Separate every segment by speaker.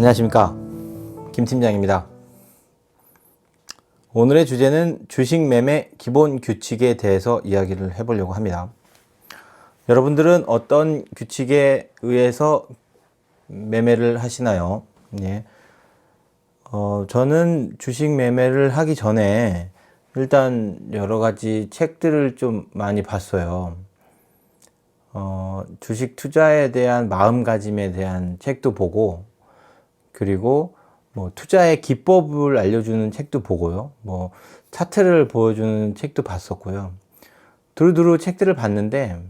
Speaker 1: 안녕하십니까, 김 팀장입니다. 오늘의 주제는 주식 매매 기본 규칙에 대해서 이야기를 해보려고 합니다. 여러분들은 어떤 규칙에 의해서 매매를 하시나요? 예. 저는 주식 매매를 하기 전에 일단 여러 가지 책들을 좀 많이 봤어요. 주식 투자에 대한 마음가짐에 대한 책도 보고, 그리고 뭐 투자의 기법을 알려주는 책도 보고요. 뭐 차트를 보여주는 책도 봤었고요. 두루두루 책들을 봤는데,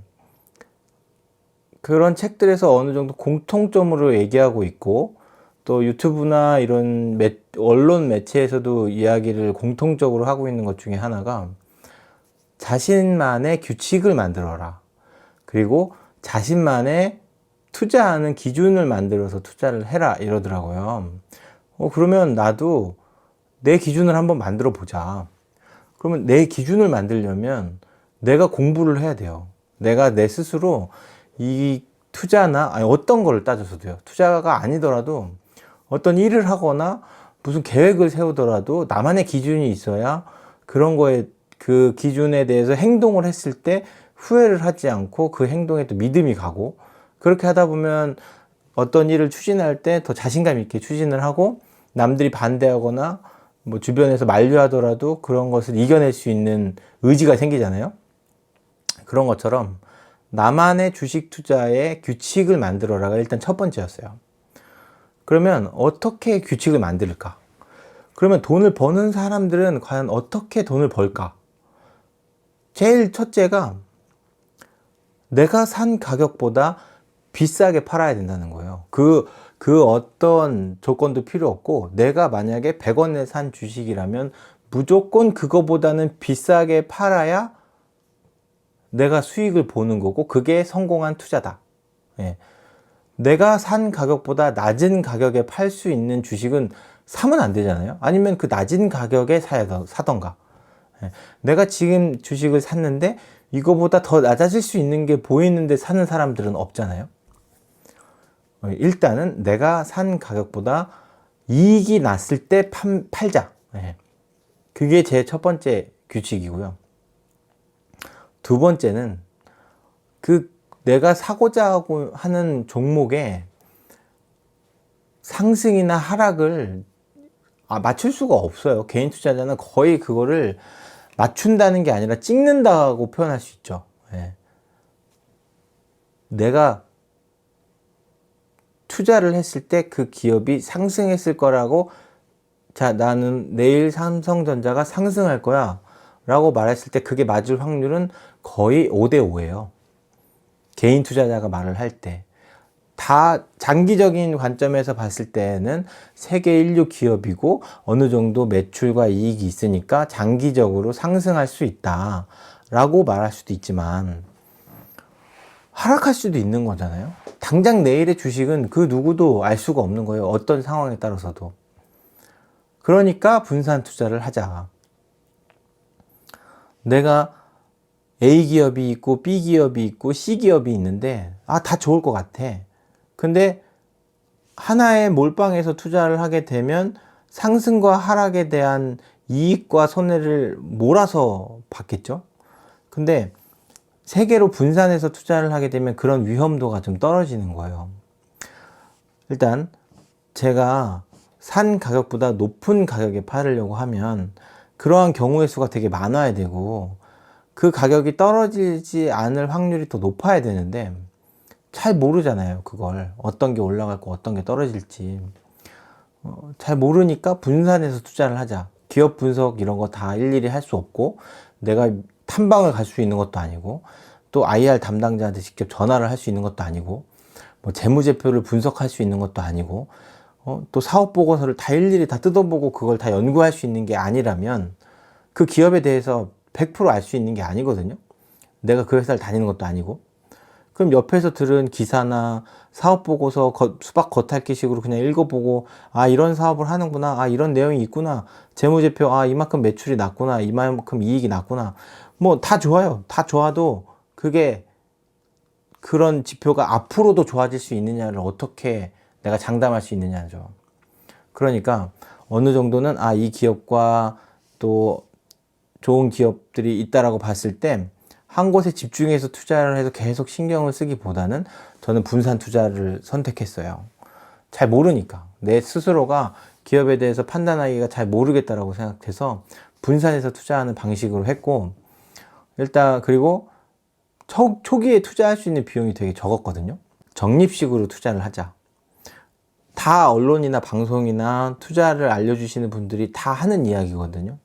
Speaker 1: 그런 책들에서 어느 정도 공통점으로 얘기하고 있고, 또 유튜브나 이런 언론 매체에서도 이야기를 공통적으로 하고 있는 것 중에 하나가 자신만의 규칙을 만들어라. 그리고 자신만의 투자하는 기준을 만들어서 투자를 해라, 이러더라고요. 그러면 나도 내 기준을 한번 만들어 보자. 그러면 내 기준을 만들려면 내가 공부를 해야 돼요. 내가 내 스스로 이 투자나 어떤 거를 따져서 돼요. 투자가 아니더라도 어떤 일을 하거나 무슨 계획을 세우더라도 나만의 기준이 있어야 그런 거에, 그 기준에 대해서 행동을 했을 때 후회를 하지 않고 그 행동에 또 믿음이 가고, 그렇게 하다 보면 어떤 일을 추진할 때 더 자신감 있게 추진을 하고, 남들이 반대하거나 뭐 주변에서 만류하더라도 그런 것을 이겨낼 수 있는 의지가 생기잖아요. 그런 것처럼 나만의 주식 투자의 규칙을 만들어라가 일단 첫 번째였어요. 그러면 어떻게 규칙을 만들까? 그러면 돈을 버는 사람들은 과연 어떻게 돈을 벌까? 제일 첫째가 내가 산 가격보다 비싸게 팔아야 된다는 거예요. 그 어떤 조건도 필요 없고, 내가 만약에 100원에 산 주식이라면 무조건 그거보다는 비싸게 팔아야 내가 수익을 보는 거고, 그게 성공한 투자다. 예. 내가 산 가격보다 낮은 가격에 팔 수 있는 주식은 사면 안 되잖아요. 아니면 그 낮은 가격에 사던가. 예. 내가 지금 주식을 샀는데 이거보다 더 낮아질 수 있는 게 보이는데 사는 사람들은 없잖아요. 일단은 내가 산 가격보다 이익이 났을 때 팔자. 예. 그게 제 첫 번째 규칙이고요. 두 번째는 내가 사고자 하는 종목의 상승이나 하락을 맞출 수가 없어요. 개인 투자자는 거의 그거를 맞춘다는 게 아니라 찍는다고 표현할 수 있죠. 예. 내가 투자를 했을 때 그 기업이 상승했을 거라고, 자, 나는 내일 삼성전자가 상승할 거야 라고 말했을 때 그게 맞을 확률은 거의 5대5예요. 개인 투자자가 말을 할 때. 다 장기적인 관점에서 봤을 때는 세계 인류 기업이고 어느 정도 매출과 이익이 있으니까 장기적으로 상승할 수 있다 라고 말할 수도 있지만, 하락할 수도 있는 거잖아요. 당장 내일의 주식은 그 누구도 알 수가 없는 거예요. 어떤 상황에 따라서도. 그러니까 분산 투자를 하자. 내가 A 기업이 있고 B 기업이 있고 C 기업이 있는데 다 좋을 것 같아. 근데 하나의 몰빵해서 투자를 하게 되면 상승과 하락에 대한 이익과 손해를 몰아서 받겠죠. 근데 세 개로 분산해서 투자를 하게 되면 그런 위험도가 좀 떨어지는 거예요. 일단 제가 산 가격보다 높은 가격에 팔으려고 하면 그러한 경우의 수가 되게 많아야 되고, 그 가격이 떨어지지 않을 확률이 더 높아야 되는데 잘 모르잖아요. 그걸 어떤 게 올라갈고 어떤 게 떨어질지 잘 모르니까 분산해서 투자를 하자. 기업 분석 이런 거 다 일일이 할 수 없고, 내가 탐방을 갈 수 있는 것도 아니고, 또 IR 담당자한테 직접 전화를 할 수 있는 것도 아니고, 뭐 재무제표를 분석할 수 있는 것도 아니고, 또 사업 보고서를 다 일일이 다 뜯어보고 그걸 다 연구할 수 있는 게 아니라면 그 기업에 대해서 100% 알 수 있는 게 아니거든요. 내가 그 회사를 다니는 것도 아니고. 그럼 옆에서 들은 기사나 사업 보고서 수박 겉핥기식으로 그냥 읽어보고, 이런 사업을 하는구나, 이런 내용이 있구나, 재무제표, 이만큼 매출이 났구나, 이만큼 이익이 났구나, 뭐 다 좋아요. 다 좋아도 그게, 그런 지표가 앞으로도 좋아질 수 있느냐를 어떻게 내가 장담할 수 있느냐죠. 그러니까 어느 정도는 이 기업과 또 좋은 기업들이 있다라고 봤을 때 한 곳에 집중해서 투자를 해서 계속 신경을 쓰기보다는 저는 분산 투자를 선택했어요. 잘 모르니까. 내 스스로가 기업에 대해서 판단하기가 잘 모르겠다라고 생각해서 분산해서 투자하는 방식으로 했고, 일단 그리고 초기에 투자할 수 있는 비용이 되게 적었거든요. 적립식으로 투자를 하자. 다 언론이나 방송이나 투자를 알려주시는 분들이 다 하는 이야기거든요.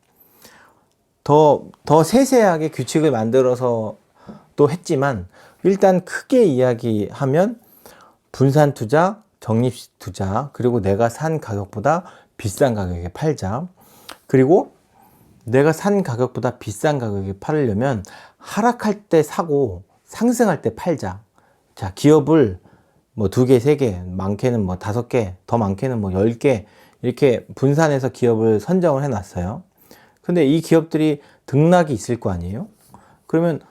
Speaker 1: 더 세세하게 규칙을 만들어서 또 했지만, 일단 크게 이야기하면 분산 투자, 적립식 투자, 그리고 내가 산 가격보다 비싼 가격에 팔자. 그리고 내가 산 가격보다 비싼 가격에 팔으려면 하락할 때 사고 상승할 때 팔자. 자, 기업을 뭐 2개, 3개, 많게는 뭐 5개, 더 많게는 뭐 10개, 이렇게 분산해서 기업을 선정을 해 놨어요. 근데 이 기업들이 등락이 있을 거 아니에요? 그러면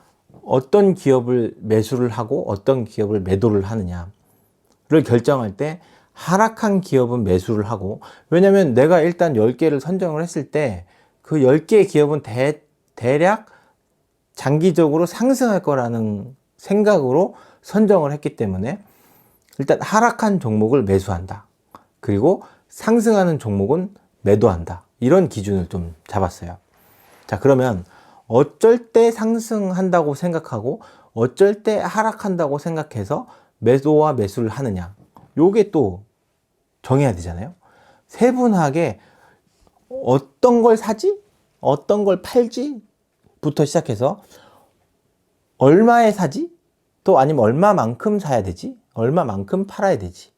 Speaker 1: 어떤 기업을 매수를 하고 어떤 기업을 매도를 하느냐를 결정할 때 하락한 기업은 매수를 하고, 왜냐면 내가 일단 10개를 선정을 했을 때 그 10개의 기업은 대략 장기적으로 상승할 거라는 생각으로 선정을 했기 때문에 일단 하락한 종목을 매수한다. 그리고 상승하는 종목은 매도한다. 이런 기준을 좀 잡았어요. 자, 그러면 어쩔 때 상승한다고 생각하고 어쩔 때 하락한다고 생각해서 매도와 매수를 하느냐, 요게 또 정해야 되잖아요. 세분하게 어떤 걸 사지? 어떤 걸 팔지? 부터 시작해서 얼마에 사지? 또 아니면 얼마만큼 사야 되지? 얼마만큼 팔아야 되지?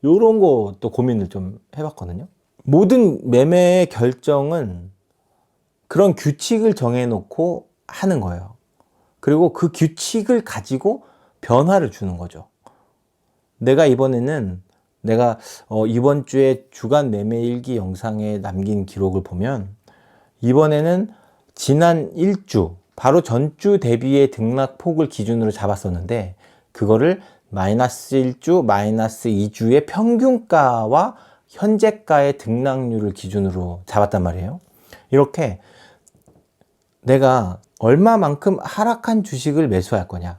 Speaker 1: 요런 거 또 고민을 좀 해봤거든요. 모든 매매의 결정은 그런 규칙을 정해놓고 하는 거예요. 그리고 그 규칙을 가지고 변화를 주는 거죠. 내가 이번에는 이번 주에 주간 매매 일기 영상에 남긴 기록을 보면, 이번에는 지난 1주, 바로 전주 대비의 등락폭을 기준으로 잡았었는데, 그거를 마이너스 1주, 마이너스 2주의 평균가와 현재가의 등락률을 기준으로 잡았단 말이에요. 이렇게 내가 얼마만큼 하락한 주식을 매수할 거냐,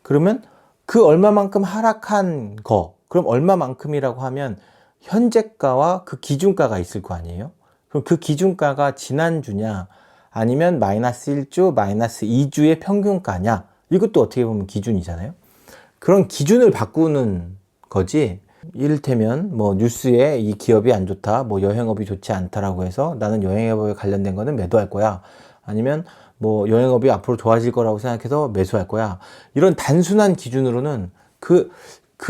Speaker 1: 그러면 그 얼마만큼 하락한 거, 그럼 얼마만큼이라고 하면 현재가와 그 기준가가 있을 거 아니에요. 그럼 그 기준가가 지난주냐 아니면 마이너스 1주, 마이너스 2주의 평균가냐, 이것도 어떻게 보면 기준이잖아요. 그런 기준을 바꾸는 거지, 이를테면 뭐 뉴스에 이 기업이 안 좋다, 뭐 여행업이 좋지 않다라고 해서 나는 여행업에 관련된 거는 매도할 거야, 아니면 뭐 여행업이 앞으로 좋아질 거라고 생각해서 매수할 거야, 이런 단순한 기준으로는 그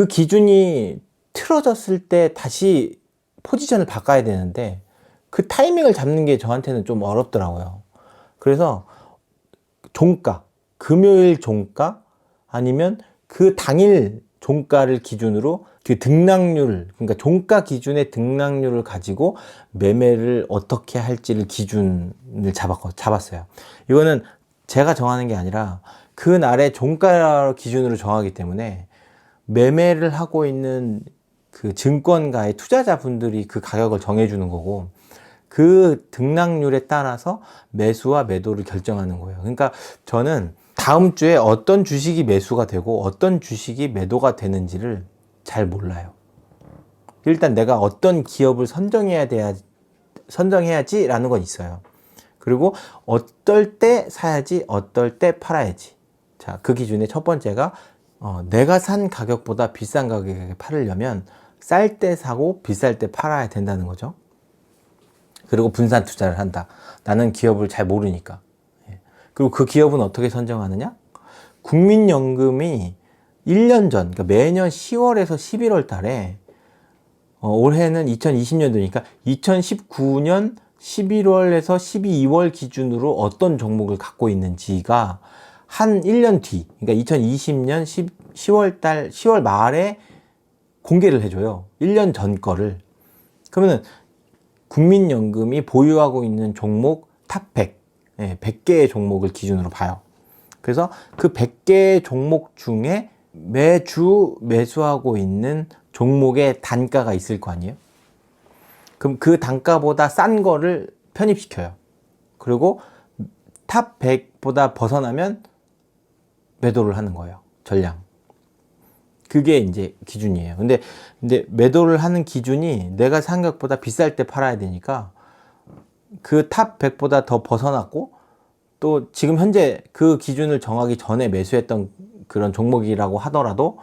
Speaker 1: 기준이 틀어졌을 때 다시 포지션을 바꿔야 되는데 그 타이밍을 잡는 게 저한테는 좀 어렵더라고요. 그래서 종가, 금요일 종가 아니면 그 당일 종가를 기준으로 그 등락률, 그러니까 종가 기준의 등락률을 가지고 매매를 어떻게 할지를 기준을 잡았어요. 이거는 제가 정하는 게 아니라 그 날의 종가 기준으로 정하기 때문에 매매를 하고 있는 그 증권가의 투자자분들이 그 가격을 정해주는 거고, 그 등락률에 따라서 매수와 매도를 결정하는 거예요. 그러니까 저는 다음 주에 어떤 주식이 매수가 되고 어떤 주식이 매도가 되는지를 잘 몰라요. 일단 내가 어떤 기업을 선정해야지 라는 건 있어요. 그리고 어떨 때 사야지, 어떨 때 팔아야지. 자, 그 기준의 첫 번째가 내가 산 가격보다 비싼 가격에 팔으려면 쌀 때 사고 비쌀 때 팔아야 된다는 거죠. 그리고 분산 투자를 한다. 나는 기업을 잘 모르니까. 그리고 그 기업은 어떻게 선정하느냐? 국민연금이 1년 전, 그러니까 매년 10월에서 11월 달에, 올해는 2020년도니까 2019년 11월에서 12월 기준으로 어떤 종목을 갖고 있는지가 한 1년 뒤, 그러니까 2020년 10월 말에 공개를 해줘요. 1년 전 거를. 그러면은 국민연금이 보유하고 있는 종목 탑 100, 100개의 종목을 기준으로 봐요. 그래서 그 100개의 종목 중에 매주 매수하고 있는 종목의 단가가 있을 거 아니에요? 그럼 그 단가보다 싼 거를 편입시켜요. 그리고 탑 100보다 벗어나면 매도를 하는 거예요. 전량. 그게 이제 기준이에요. 근데 매도를 하는 기준이 내가 생각보다 비쌀 때 팔아야 되니까 그 탑 100보다 더 벗어났고 또 지금 현재 그 기준을 정하기 전에 매수했던 그런 종목이라고 하더라도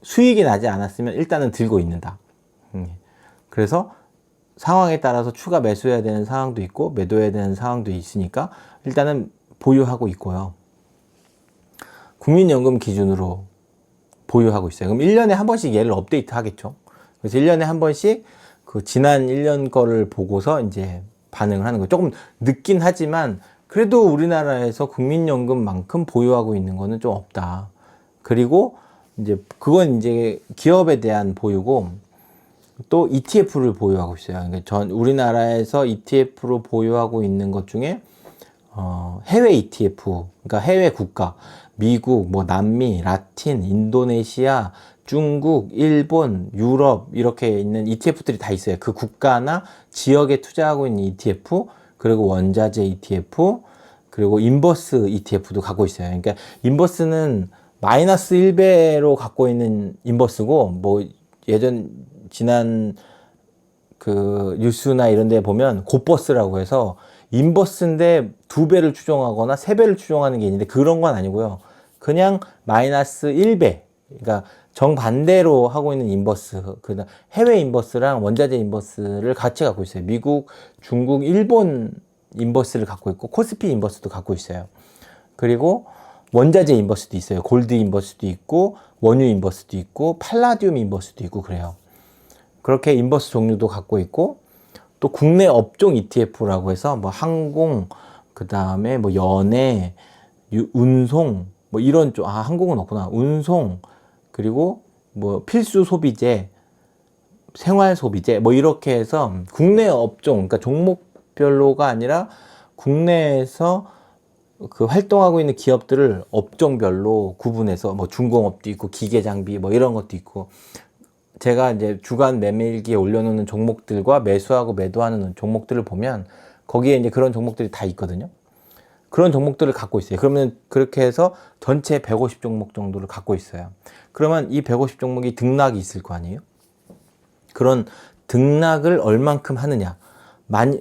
Speaker 1: 수익이 나지 않았으면 일단은 들고 있는다. 그래서 상황에 따라서 추가 매수해야 되는 상황도 있고 매도해야 되는 상황도 있으니까 일단은 보유하고 있고요. 국민연금 기준으로 보유하고 있어요. 그럼 1년에 한 번씩 얘를 업데이트 하겠죠. 그래서 1년에 한 번씩 그 지난 1년 거를 보고서 이제 반응을 하는 거예요. 조금 늦긴 하지만 그래도 우리나라에서 국민연금만큼 보유하고 있는 거는 좀 없다. 그리고 이제 그건 이제 기업에 대한 보유고 또 ETF를 보유하고 있어요. 그러니까 우리나라에서 ETF로 보유하고 있는 것 중에 해외 ETF, 그러니까 해외 국가, 미국, 뭐 남미, 라틴, 인도네시아, 중국, 일본, 유럽 이렇게 있는 ETF들이 다 있어요. 그 국가나 지역에 투자하고 있는 ETF, 그리고 원자재 ETF, 그리고 인버스 ETF도 갖고 있어요. 그러니까 인버스는 마이너스 1배로 갖고 있는 인버스고, 뭐 지난 그 뉴스나 이런 데 보면 고버스라고 해서 인버스인데 2배를 추정하거나 3배를 추정하는 게 있는데 그런 건 아니고요. 그냥 마이너스 1배. 그러니까 정반대로 하고 있는 인버스. 그다음 해외 인버스랑 원자재 인버스를 같이 갖고 있어요. 미국, 중국, 일본 인버스를 갖고 있고 코스피 인버스도 갖고 있어요. 그리고 원자재 인버스도 있어요. 골드 인버스도 있고 원유 인버스도 있고 팔라디움 인버스도 있고 그래요. 그렇게 인버스 종류도 갖고 있고 또 국내 업종 ETF라고 해서 뭐 항공, 그 다음에 뭐 연애, 운송, 뭐 이런 쪽, 항공은 없구나. 운송, 그리고 뭐 필수 소비재, 생활 소비재, 뭐 이렇게 해서 국내 업종, 그러니까 종목별로가 아니라 국내에서 그 활동하고 있는 기업들을 업종별로 구분해서 뭐 중공업도 있고 기계 장비 뭐 이런 것도 있고 제가 이제 주간 매매일기에 올려놓는 종목들과 매수하고 매도하는 종목들을 보면 거기에 이제 그런 종목들이 다 있거든요. 그런 종목들을 갖고 있어요. 그러면 그렇게 해서 전체 150 종목 정도를 갖고 있어요. 그러면 이 150 종목이 등락이 있을 거 아니에요? 그런 등락을 얼만큼 하느냐.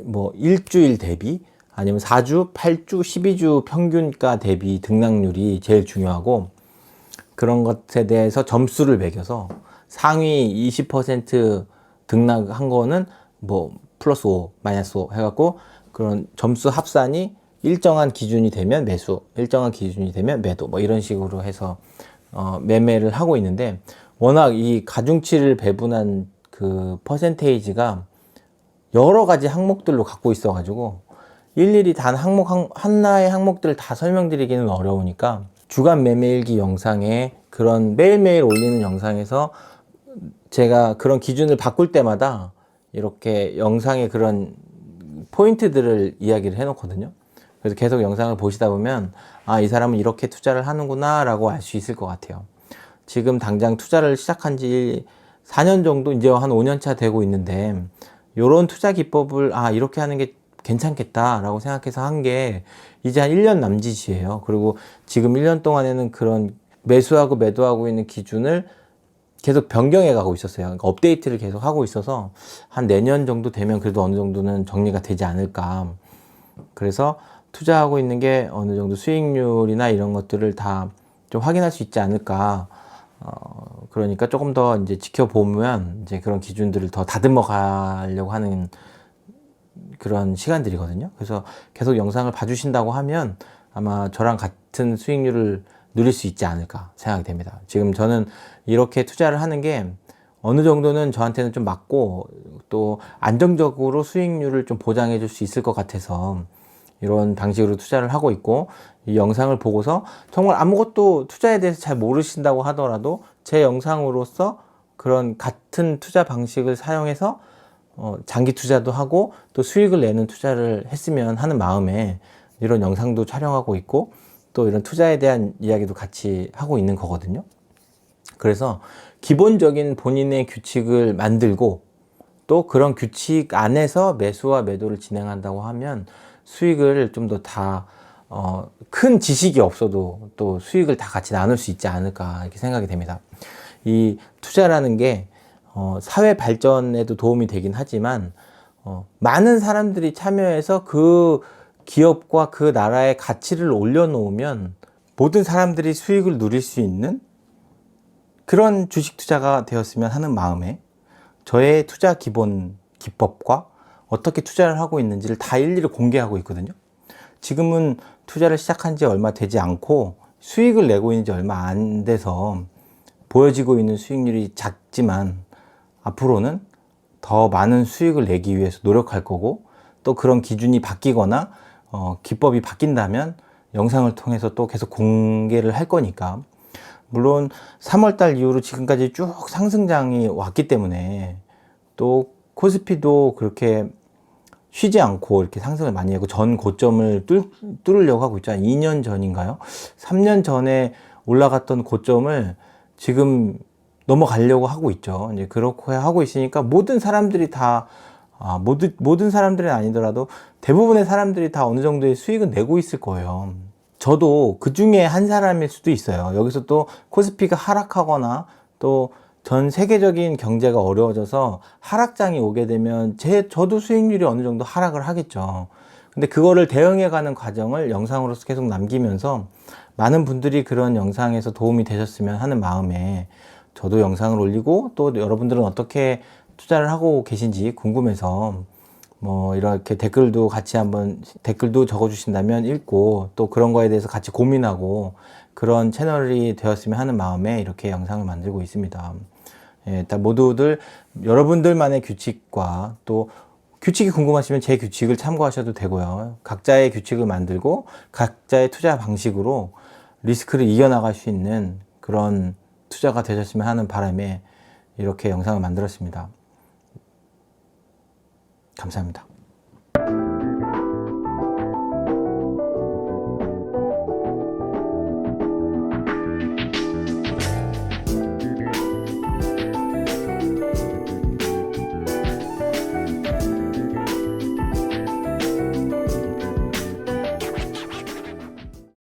Speaker 1: 뭐 일주일 대비 아니면 4주, 8주, 12주 평균가 대비 등락률이 제일 중요하고 그런 것에 대해서 점수를 매겨서 상위 20% 등락한 거는 뭐 플러스 5, 마이너스 5 해갖고 그런 점수 합산이 일정한 기준이 되면 매수, 일정한 기준이 되면 매도 뭐 이런 식으로 해서 매매를 하고 있는데 워낙 이 가중치를 배분한 그 퍼센테이지가 여러 가지 항목들로 갖고 있어 가지고 일일이 단 하나의 항목들을 다 설명드리기는 어려우니까 주간 매매일기 영상에 그런 매일매일 올리는 영상에서 제가 그런 기준을 바꿀 때마다 이렇게 영상에 그런 포인트들을 이야기를 해 놓거든요. 그래서 계속 영상을 보시다 보면 이 사람은 이렇게 투자를 하는구나 라고 알 수 있을 것 같아요. 지금 당장 투자를 시작한 지 4년 정도 이제 한 5년 차 되고 있는데 요런 투자 기법을 이렇게 하는 게 괜찮겠다 라고 생각해서 한 게 이제 한 1년 남짓이에요. 그리고 지금 1년 동안에는 그런 매수하고 매도하고 있는 기준을 계속 변경해 가고 있었어요. 그러니까 업데이트를 계속 하고 있어서 한 내년 정도 되면 그래도 어느 정도는 정리가 되지 않을까. 그래서 투자하고 있는 게 어느 정도 수익률이나 이런 것들을 다 좀 확인할 수 있지 않을까. 그러니까 조금 더 이제 지켜보면 이제 그런 기준들을 더 다듬어 가려고 하는 그런 시간들이거든요. 그래서 계속 영상을 봐주신다고 하면 아마 저랑 같은 수익률을 누릴 수 있지 않을까 생각이 됩니다. 지금 저는 이렇게 투자를 하는 게 어느 정도는 저한테는 좀 맞고 또 안정적으로 수익률을 좀 보장해 줄 수 있을 것 같아서 이런 방식으로 투자를 하고 있고 이 영상을 보고서 정말 아무것도 투자에 대해서 잘 모르신다고 하더라도 제 영상으로서 그런 같은 투자 방식을 사용해서 장기 투자도 하고 또 수익을 내는 투자를 했으면 하는 마음에 이런 영상도 촬영하고 있고 또 이런 투자에 대한 이야기도 같이 하고 있는 거거든요. 그래서 기본적인 본인의 규칙을 만들고 또 그런 규칙 안에서 매수와 매도를 진행한다고 하면 수익을 좀 더 큰 지식이 없어도 또 수익을 다 같이 나눌 수 있지 않을까 이렇게 생각이 됩니다. 이 투자라는 게 사회 발전에도 도움이 되긴 하지만 많은 사람들이 참여해서 그 기업과 그 나라의 가치를 올려놓으면 모든 사람들이 수익을 누릴 수 있는 그런 주식 투자가 되었으면 하는 마음에 저의 투자 기본 기법과 어떻게 투자를 하고 있는지를 다 일일이 공개하고 있거든요. 지금은 투자를 시작한 지 얼마 되지 않고 수익을 내고 있는 지 얼마 안 돼서 보여지고 있는 수익률이 작지만 앞으로는 더 많은 수익을 내기 위해서 노력할 거고, 또 그런 기준이 바뀌거나 기법이 바뀐다면 영상을 통해서 또 계속 공개를 할 거니까. 물론 3월달 이후로 지금까지 쭉 상승장이 왔기 때문에 또 코스피도 그렇게 쉬지 않고 이렇게 상승을 많이 하고 전 고점을 뚫으려고 하고 있죠. 2년 전인가요? 3년 전에 올라갔던 고점을 지금 넘어가려고 하고 있죠. 이제 그렇게 하고 있으니까 모든 사람들이 다 모든 사람들은 아니더라도 대부분의 사람들이 다 어느 정도의 수익은 내고 있을 거예요. 저도 그 중에 한 사람일 수도 있어요. 여기서 또 코스피가 하락하거나 또 전 세계적인 경제가 어려워져서 하락장이 오게 되면 저도 수익률이 어느 정도 하락을 하겠죠. 근데 그거를 대응해가는 과정을 영상으로서 계속 남기면서 많은 분들이 그런 영상에서 도움이 되셨으면 하는 마음에 저도 영상을 올리고, 또 여러분들은 어떻게 투자를 하고 계신지 궁금해서 뭐 이렇게 댓글도 같이 한번 댓글도 적어주신다면 읽고 또 그런 거에 대해서 같이 고민하고 그런 채널이 되었으면 하는 마음에 이렇게 영상을 만들고 있습니다. 예, 일단 모두들 여러분들만의 규칙과 또 규칙이 궁금하시면 제 규칙을 참고하셔도 되고요. 각자의 규칙을 만들고 각자의 투자 방식으로 리스크를 이겨나갈 수 있는 그런 투자가 되셨으면 하는 바람에 이렇게 영상을 만들었습니다. 감사합니다.